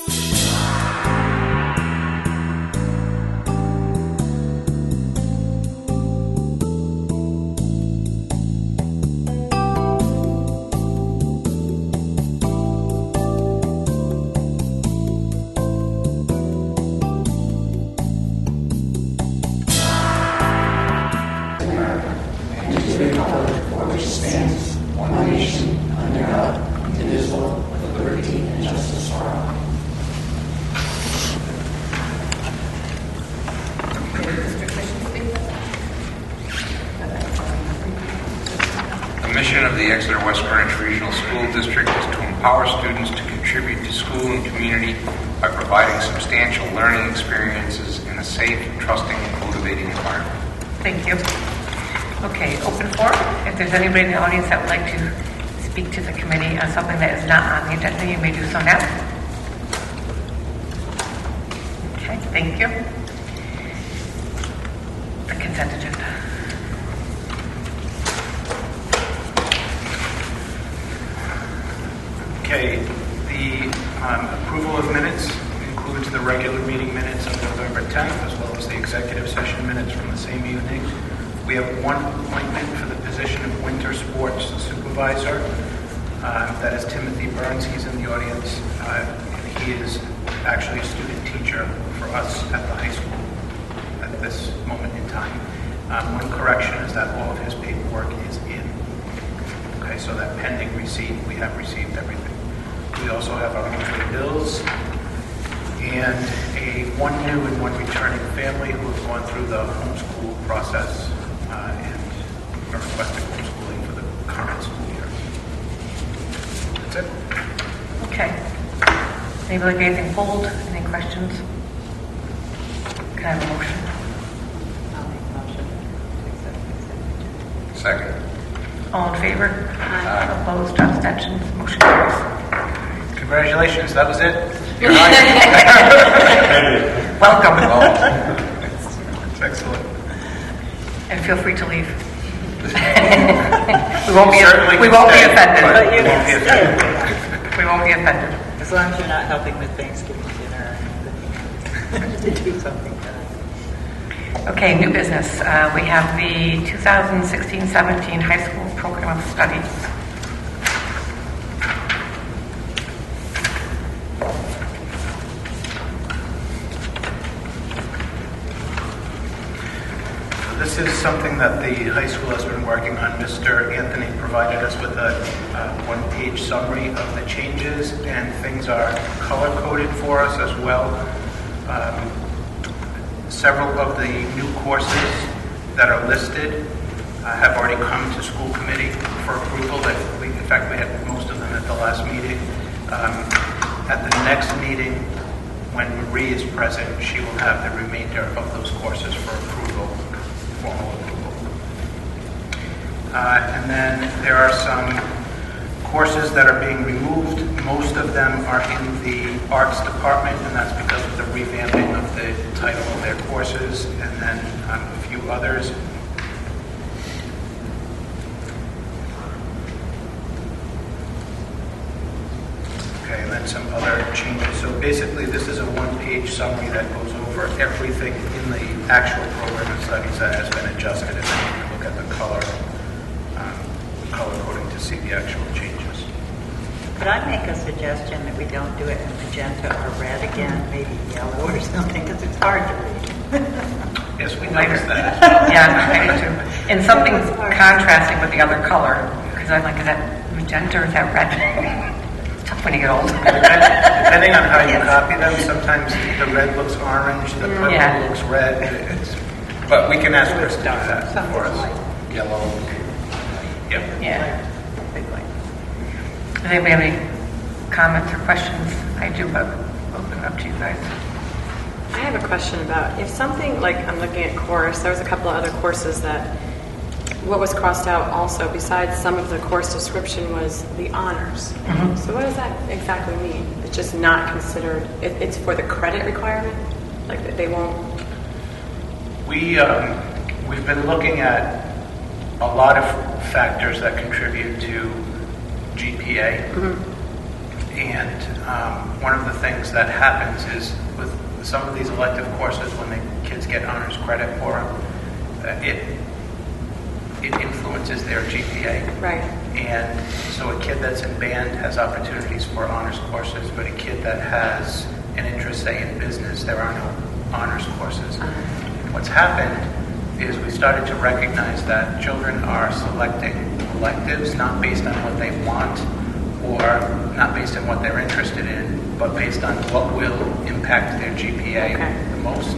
The mission of the Exeter West Greenwich Regional School District is to empower students to contribute to school and community by providing substantial learning experiences in a safe, trusting, and motivating environment. Thank you. Okay, open forum. If there's anybody in the audience that would like to speak to the committee on something that is not on the agenda, you may do so now. Okay, thank you. The consent agenda. Okay, the approval of minutes includes the regular meeting minutes of November 10th, as well as the executive session minutes from the same evening. We have one appointment for the position of winter sports supervisor. That is Timothy Burns. He's in the audience. And he is actually a student teacher for us at the high school at this moment in time. One correction is that all of his paperwork is in. Okay, so that pending receipt, we have received everything. We also have our monthly bills and one new and one returning family who have gone through the homeschool process and are requesting homeschooling for the current school year. That's it. Okay. Anybody got anything pulled? Any questions? Can I have a motion? I'll make a motion to accept the consent agenda. Second. All in favor? Aye. Opposed? Abstentions? Motion carries. Congratulations, that was it. You're hired. Welcome. That's excellent. And feel free to leave. we Certainly won't be stay, offended. but we won't be offended. We won't be offended. As long as you're not helping with Thanksgiving dinner to do something tonight. Okay, new business. We have the 2016-17 high school program of study. This is something that the high school has been working on. Mr. Anthony provided us with a one-page summary of the changes, and things are color-coded for us as well. Several of the new courses that are listed have already come to school committee for approval. In fact, we had most of them at the last meeting. At the next meeting, when Marie is present, she will have the remainder of those courses for approval, formal approval. And then there are some courses that are being removed. Most of them are in the arts department, and that's because of the revamping of the title of their courses, and then a few others. Okay, and then some other changes. So basically, this is a one-page summary that goes over everything in the actual program of studies that has been adjusted, and then you can look at the color coding to see the actual changes. Could I make a suggestion that we don't do it in magenta or red again, maybe yellow or something, because it's hard to read. Yes, we noticed that. Yeah, I do too. And something contrasting with the other color, because I'm like, is that magenta or is that red? It's tough when you get old. Depending on how you copy them, sometimes the red looks orange, the purple looks red. But we can ask Chris to do that for us. Yellow. Yep. Yeah. Does anybody have any comments or questions? I do, but open it up to you guys. I have a question about if something, like I'm looking at course, there was a couple of other courses that what was crossed out also besides some of the course description was the honors. Mm-hmm. So what does that exactly mean? It's just not considered, it's for the credit requirement? Like that they won't? We've been looking at a lot of factors that contribute to GPA. Mm-hmm. And one of the things that happens is with some of these elective courses, when the kids get honors credit for them, it influences their GPA. Right. And so a kid that's in band has opportunities for honors courses, but a kid that has an interest, say, in business, there are no honors courses. What's happened is we started to recognize that children are selecting electives not based on what they want or not based on what they're interested in, but based on what will impact their GPA the most.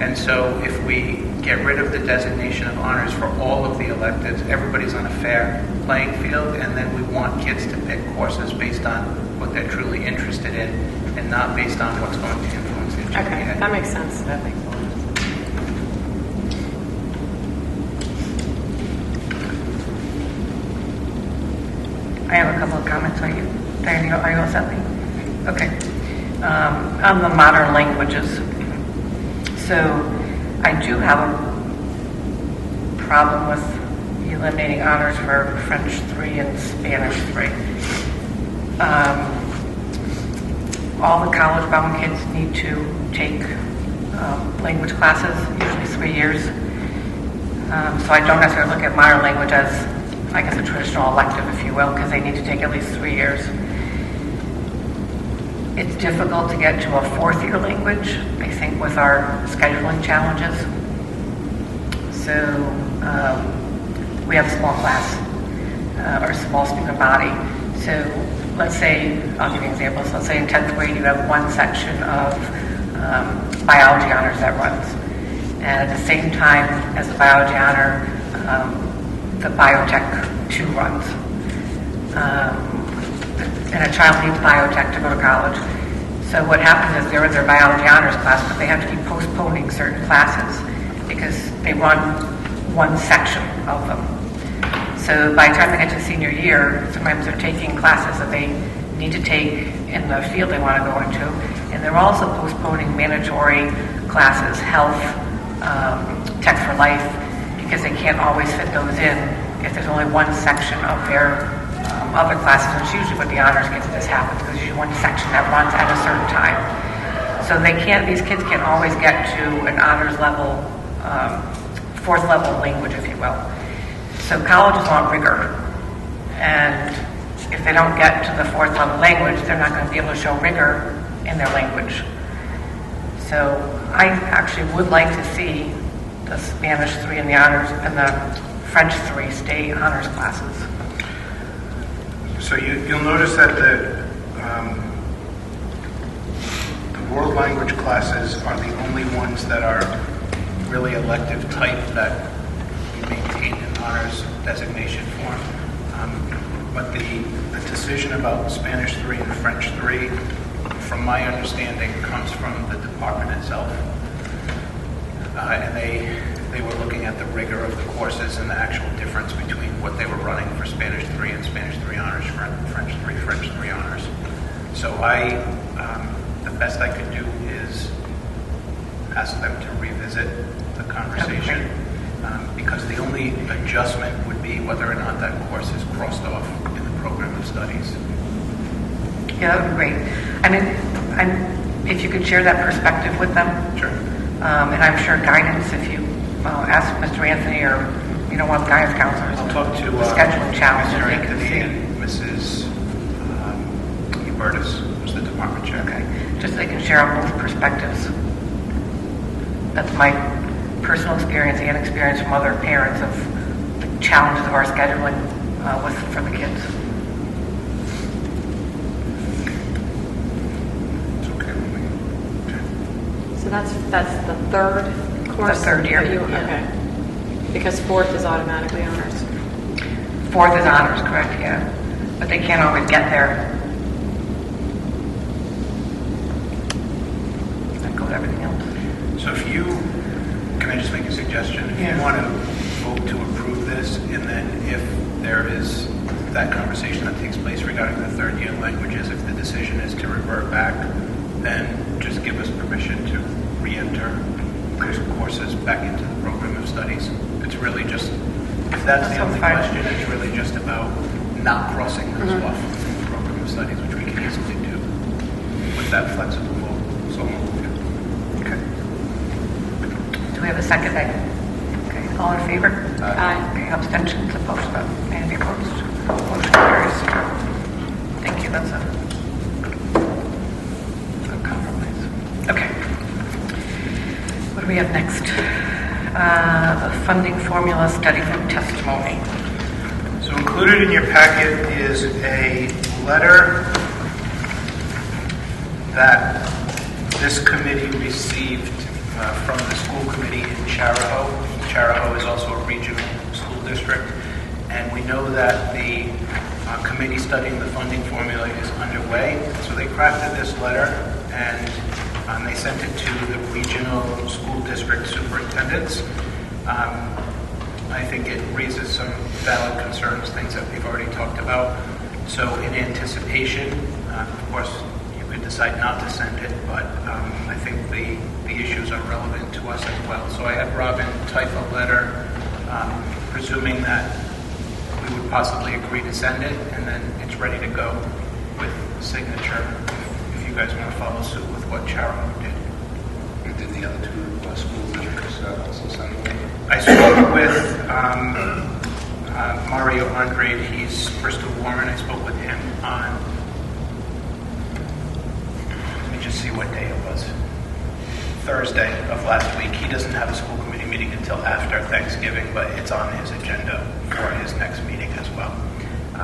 And so if we get rid of the designation of honors for all of the electives, everybody's on a fair playing field, and then we want kids to pick courses based on what they're truly interested in and not based on what's going to influence their GPA. Okay, that makes sense. That makes a lot of sense. I have a couple of comments. Are you all set? Okay. On the modern languages. So I do have a problem with eliminating honors for French 3 and Spanish 3. All the college-bound kids need to take language classes, usually 3 years. So I don't necessarily look at modern language as, I guess, a traditional elective, if you will, because they need to take at least 3 years. It's difficult to get to a fourth-year language, I think, with our scheduling challenges. So we have a small class or small student body. So let's say, I'll give you examples. Let's say in 10th grade you have one section of biology honors that runs. And at the same time as the biology honor, the biotech 2 runs. And a child needs biotech to go to college. So what happens is they're in their biology honors class, but they have to keep postponing certain classes because they run one section of them. So by the time they get to senior year, sometimes they're taking classes that they need to take in the field they want to go into, and they're also postponing mandatory classes, health, tech for life, because they can't always fit those in if there's only one section of their other classes. And it's usually when the honors kids this happens, because there's usually one section that runs at a certain time. So these kids can't always get to an honors level, fourth level language, if you will. So colleges want rigor, and if they don't get to the fourth level language, they're not going to be able to show rigor in their language. So I actually would like to see the Spanish 3 and the honors and the French 3 stay honors classes. So you'll notice that the world language classes are the only ones that are really elective type that we maintain an honors designation for. But the decision about Spanish 3 and French 3, from my understanding, comes from the department itself. And they were looking at the rigor of the courses and the actual difference between what they were running for Spanish 3 and Spanish 3 honors, French 3, French 3 honors. So the best I could do is ask them to revisit the conversation, because the only adjustment would be whether or not that course is crossed off in the program of studies. Yeah, that would be great. I mean, if you could share that perspective with them. Sure. And I'm sure guidance, if you ask Mr. Anthony or one of the guidance counselors, I'll talk to the scheduling challenges Mr. they can Anthony see. and Mrs. Hubertus, who's the department chair. Okay, just so they can share on both perspectives. That's my personal experience and experience from other parents of the challenges of our scheduling for the kids. It's okay with me. So that's the third course? The third year. Okay. Because fourth is automatically honors. Fourth is honors, correct, yeah. But they can't always get there. That goes everything else. So can I just make a suggestion? If Yeah. you want to vote to approve this, and then if there is that conversation that takes place regarding the third year languages, if the decision is to revert back, then just give us permission to re-enter those courses back into the program of studies. It's really just, if that's the Sounds only fine. question, it's really just about not crossing those off the program of studies, which we can easily that flexible vote. So moved. Okay. Do we have a second? Okay, all in favor? Aye. Okay, abstentions, opposed, any opposed? Motion carries. Thank you, that's a good compromise. Okay. What do we have next? The funding formula study from testimony. So included in your packet is a letter that this committee received from the school committee in Charahoe. Charahoe is also a regional school district, and we know that the committee studying the funding formula is underway. So they crafted this letter, and they sent it to the regional school district superintendents. I think it raises some valid concerns, things that we've already talked about. So in anticipation, of course, you could decide not to send it, but I think the issues are relevant to us as well. So I had Robin type a letter presuming that we would possibly agree to send it, and then it's ready to go with signature if you guys want to follow suit with what Charahoe did. And did the other two school districts also send them? I spoke with Mario Andrade. He's Bristol Warren. I spoke with him on, let me just see what day it was, Thursday of last week. He doesn't have a school committee meeting until after Thanksgiving, but it's on his agenda for his next meeting as well.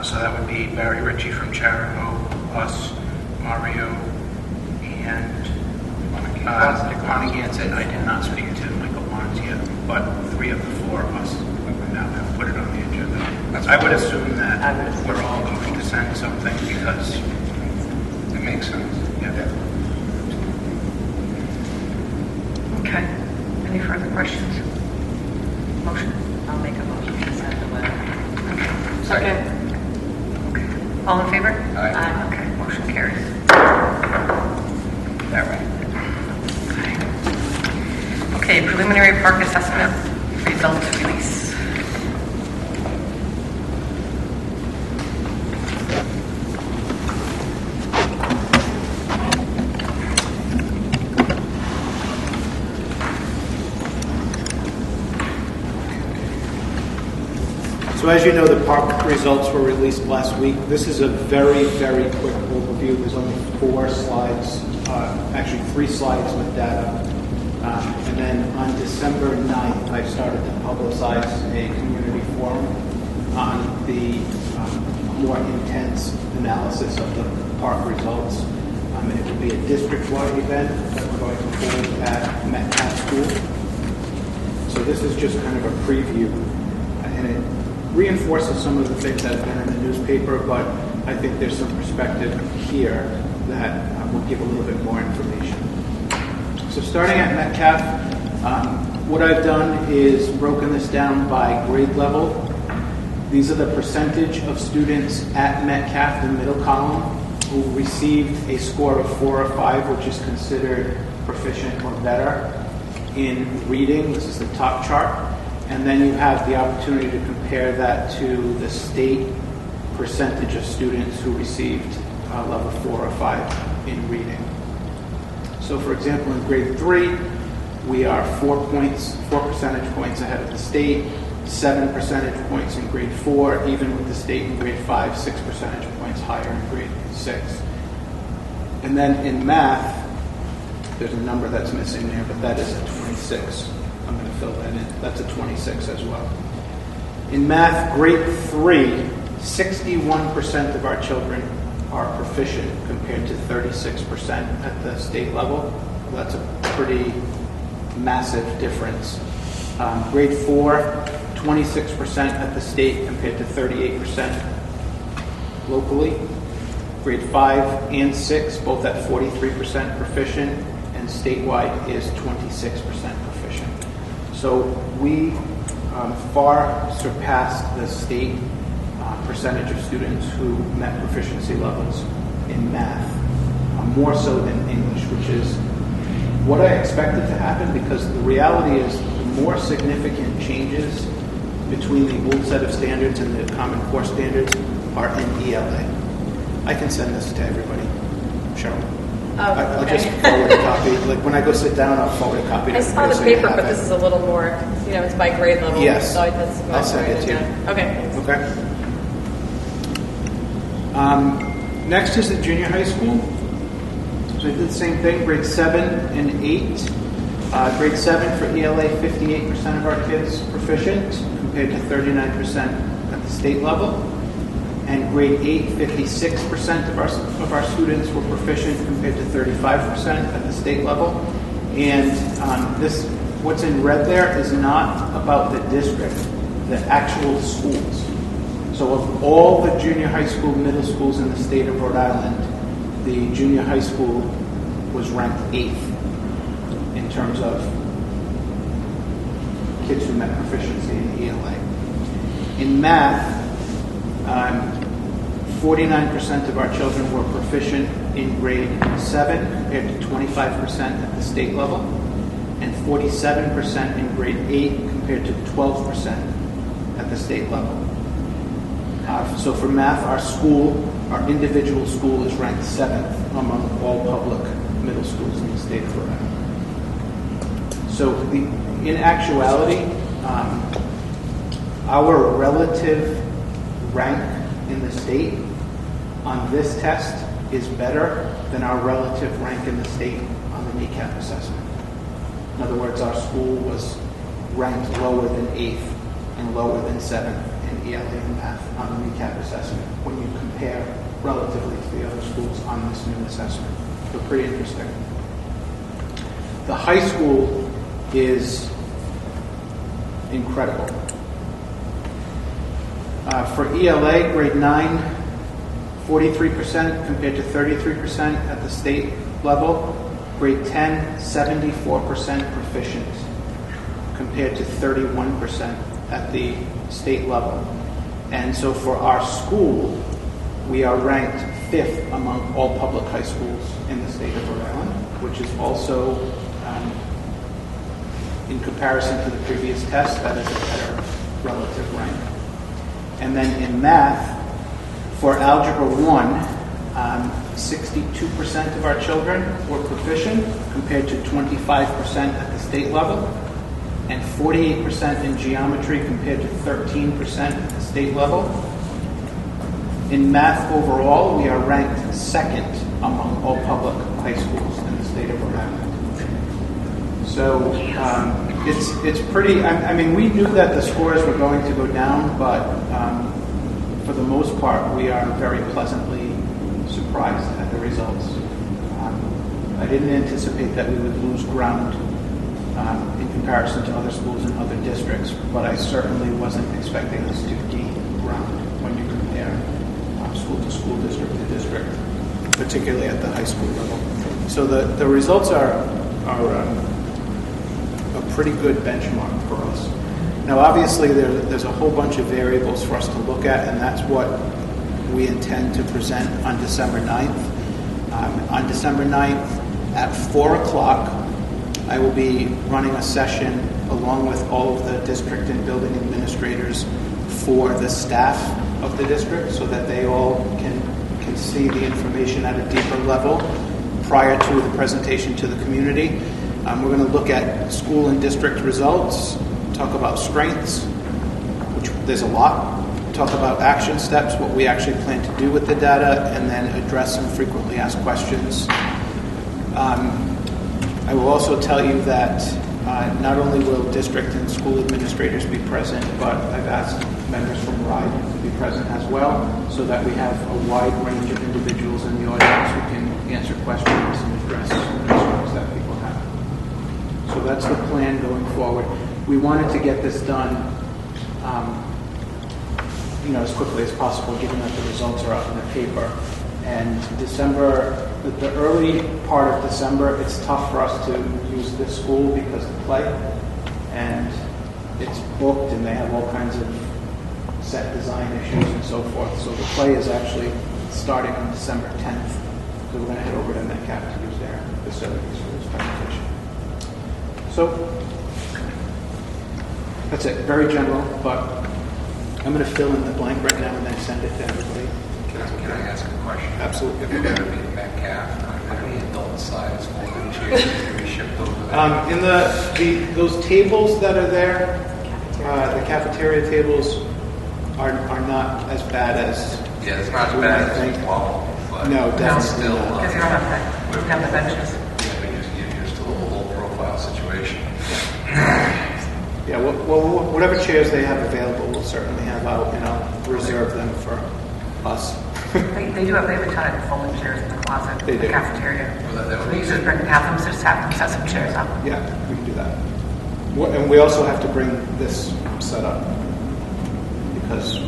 So that would be Barry Ritchie from Charahoe, us, Mario, and Connie Gansett. I did not speak to Michael Barnes yet, but 3 of the 4 of us now have put it on the agenda. I would assume that we're all going to send something because It makes sense. yeah. Okay. Any further questions? Motion? I'll make a motion to send the letter. Second. Okay. All in favor? Aye. Okay, motion carries. That way. Okay, preliminary park assessment results release. So as you know, the park results were released last week. This is a very, very quick overview. There's only 4 slides, actually 3 slides with data. And then on December 9th, I started to publicize a community forum on the more intense analysis of the park results. And it will be a district-wide event that we're going to hold at Metcalf School. So this is just kind of a preview, and it reinforces some of the things that have been in the newspaper, but I think there's some perspective here that will give a little bit more information. So starting at Metcalf, what I've done is broken this down by grade level. These are the percentage of students at Metcalf, the middle column, who received a score of 4 or 5, which is considered proficient or better in reading. This is the top chart. And then you have the opportunity to compare that to the state percentage of students who received level 4 or 5 in reading. So for example, in grade 3, we are 4 percentage points ahead of the state, 7 percentage points in grade 4, even with the state in grade 5, 6 percentage points higher in grade 6. And then in math, there's a number that's missing there, but that is a 26. I'm going to fill that in. That's a 26 as well. In math, grade 3, 61% of our children are proficient compared to 36% at the state level. That's a pretty massive difference. Grade 4, 26% at the state compared to 38% locally. Grade 5 and 6, both at 43% proficient, and statewide is 26% proficient. So we far surpassed the state percentage of students who met proficiency levels in math, more so than English, which is what I expected to happen, because the reality is the more significant changes between the old set of standards and the Common Core standards are in ELA. I can send this to everybody. Cheryl. Oh, I'll just okay. forward a copy. Like when I go sit down, I'll forward a copy. to I saw everybody the so you paper, have but it. this is a little more, it's by grade level. Yes. So that's I'll send it to you. Okay. thanks. Okay. Next is the junior high school. So I did the same thing, grade 7 and 8. Grade 7 for ELA, 58% of our kids proficient, compared to 39% at the state level. And grade 8, 56% of our students were proficient, compared to 35% at the state level. And this, what's in red there, is not about the district, the actual schools. So of all the junior high school, middle schools in the state of Rhode Island, the junior high school was ranked 8th in terms of kids who met proficiency in ELA. In math, 49% of our children were proficient in grade 7 compared to 25% at the state level, and 47% in grade 8 compared to 12% at the state level. So for math, our individual school is ranked 7th among all public middle schools in the state of Rhode Island. So in actuality, our relative rank in the state on this test is better than our relative rank in the state on the NECAP assessment. In other words, our school was ranked lower than 8th and lower than 7th in ELA and math on the NECAP assessment when you compare relatively to the other schools on this new assessment. So pretty interesting. The high school is incredible. For ELA, grade 9, 43% compared to 33% at the state level. Grade 10, 74% proficient compared to 31% at the state level. And so for our school, we are ranked 5th among all public high schools in the state of Rhode Island, which is also, in comparison to the previous test, that is a better relative rank. And then in math, for Algebra 1, 62% of our children were proficient compared to 25% at the state level, and 48% in geometry compared to 13% at the state level. In math overall, we are ranked 2nd among all public high schools in the state of Rhode Island. So it's pretty, I mean, we knew that the scores were going to go down, but for the most part, we are very pleasantly surprised at the results. I didn't anticipate that we would lose ground in comparison to other schools in other districts, but I certainly wasn't expecting us to gain ground when you compare school to school, district to district, particularly at the high school level. So the results are a pretty good benchmark for us. Now, obviously, there's a whole bunch of variables for us to look at, and that's what we intend to present on December 9th. On December 9th at 4 o'clock, I will be running a session along with all of the district and building administrators for the staff of the district so that they all can see the information at a deeper level prior to the presentation to the community. We're going to look at school and district results, talk about strengths, which there's a lot, talk about action steps, what we actually plan to do with the data, and then address some frequently asked questions. I will also tell you that not only will district and school administrators be present, but I've asked members from RIDE to be present as well, so that we have a wide range of individuals in the audience who can answer questions and address concerns that people have. So that's the plan going forward. We wanted to get this done as quickly as possible, given that the results are out in the paper. And December, the early part of December, it's tough for us to use this school because of play, and it's booked, and they have all kinds of set design issues and so forth. So the play is actually starting on December 10th. So we're going to head over to Metcalf to use their facilities for this presentation. So that's it, very general, but I'm going to fill in the blank right now and then send it to everybody. Can I ask a question? Absolutely. If we're going to be in Metcalf, Any adult size folding chairs can be shipped over there? In those tables that are there, the cafeteria tables are not as bad as. Yeah, it's not as we bad might as think. 12, but No, it's definitely still, not. Because you don't have the benches. yeah, we just get used to the whole profile situation. Yeah, well, whatever chairs they have available, we'll certainly have out, and I'll reserve them for us. They do have, they have a ton of folding chairs in the closet, They in the do. cafeteria. Well, that would So be you just bring, have them set some chairs up. Yeah, we can do that. And we also have to bring this set up because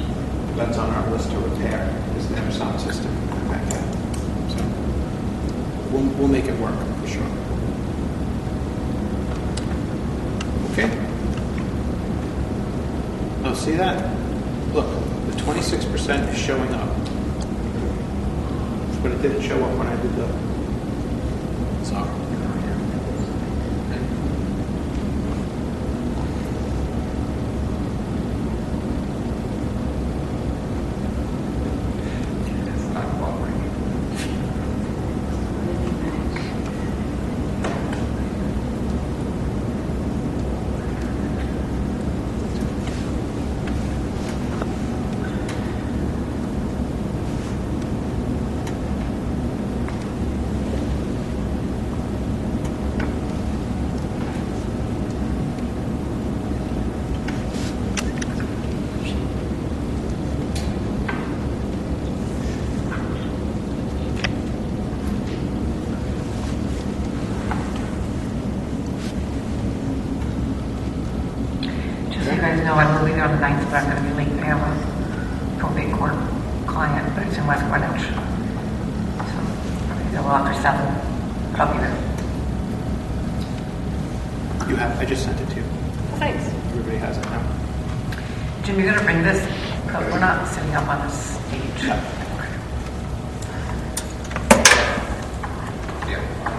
that's on our list to repair, is the sound system back there. So we'll make it work for sure. Okay. Oh, see that? Look, the 26% is showing up. But it didn't show up when I did the. Sorry. It's not cooperating. Just so you guys know, I will be there on the 9th, but I'm going to be late. I have a probate court client, but it's in West Greenwich. So I'll be there well after 7, but I'll be there. You have, I just sent it to you. Thanks. Everybody has it now. Jim, you're going to bring this, because we're not sitting up on the stage. Yeah.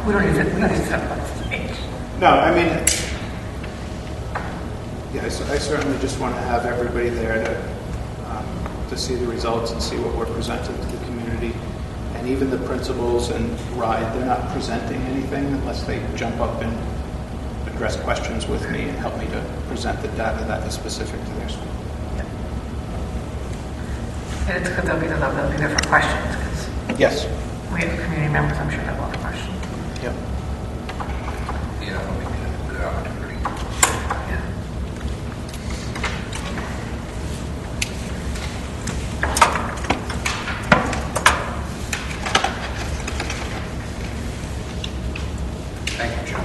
We don't need to sit up on the stage. No, I mean, yeah, I certainly just want to have everybody there to see the results and see what we're presenting to the community. And even the principals and RIDE, they're not presenting anything unless they jump up and address questions with me and help me to present the data that is specific to their school. And it's good they'll be there for questions, because Yes. we have community members, I'm sure that will have questions. Yep. Yeah, it'll be a good opportunity. Yeah. Thank you, Jim.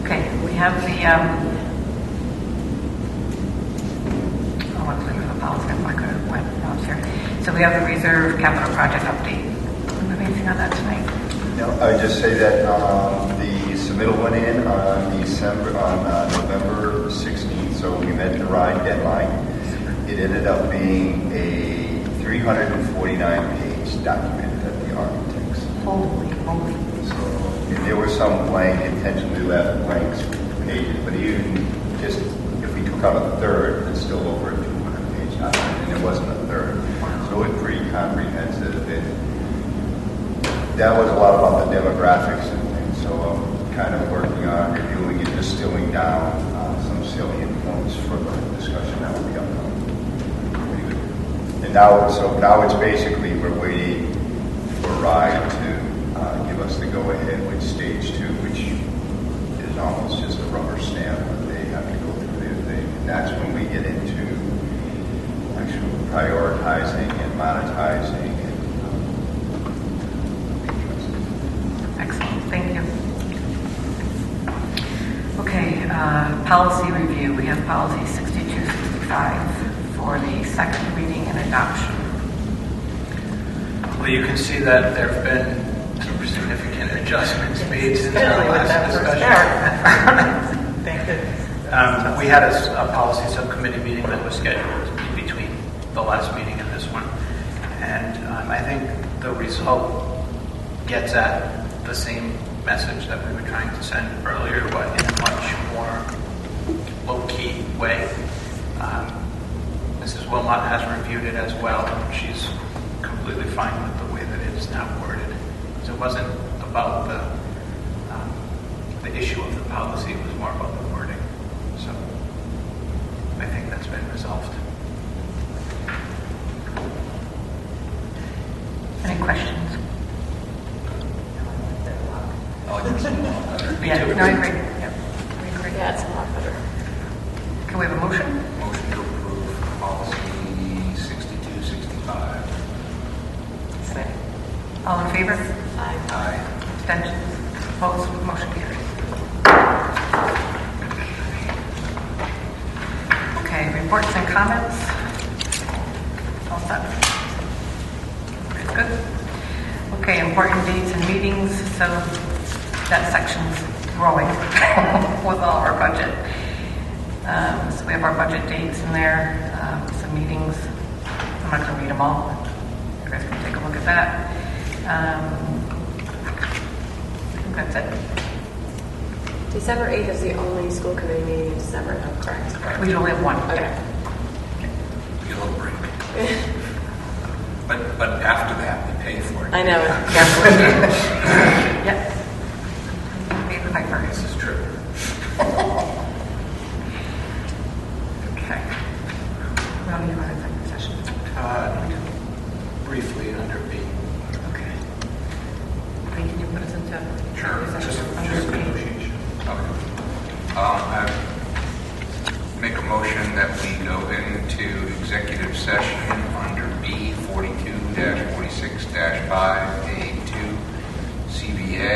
Okay, we have the, oh, what's the policy, I'm not gonna, went downstairs. So we have the reserve capital project update. Do we have anything on that tonight? No, I would just say that the submittal went in on November 16th, so we met the RIDE deadline. It ended up being a 349-page document that the architects. Holy moly. So, and there were some blank, intentionally left blank pages, but even just if we took out a third, it's still over a 200-page document, and it wasn't a third. So it was pretty comprehensive. That was a lot about the demographics and things, so I'm kind of working on reviewing and distilling down some salient points for the discussion that will be upcoming. And now it's basically we're waiting for RIDE to give us the go-ahead with stage 2, which is almost just a rubber stamp, but they have to go through their thing. And that's when we get into actual prioritizing and monetizing. Excellent, thank you. Okay, policy review. We have policy 6265 for the second reading and adoption. Well, you can see that there have been some significant adjustments made since our Especially with last that first discussion. paragraph. Thank goodness. We had a policy subcommittee meeting that was scheduled in between the last meeting and this one. And I think the result gets at the same message that we were trying to send earlier, but in a much more low-key way. Mrs. Wilmot has reviewed it as well. She's completely fine with the way that it is now worded. So it wasn't about the issue of the policy, it was more about the wording. So I think that's been resolved. Any questions? Me Yeah, too. no, I agree. Yep, we agree. Yeah, it's a lot better. Can we have a motion? Motion to approve policy 6265. All in favor? Aye. Abstentions? Opposed? Motion carries. Okay, reports and comments. All set. Very good. Okay, important dates and meetings. So that section's growing with all of our budget. So we have our budget dates in there, some meetings. I'm not going to read them all. You guys can take a look at that. I think that's it. December 8th is the only school committee meeting in December, no, correct? We only have one. Okay. Get a little break. But after that, we pay for it. I know. Yep. Pay the piper. This is true. Okay. We don't need another executive session. Briefly under B. Okay. Can you put us into Sure. executive session under B? negotiation. Okay. I make a motion that we go into executive session under B 42-46-5A2 CBA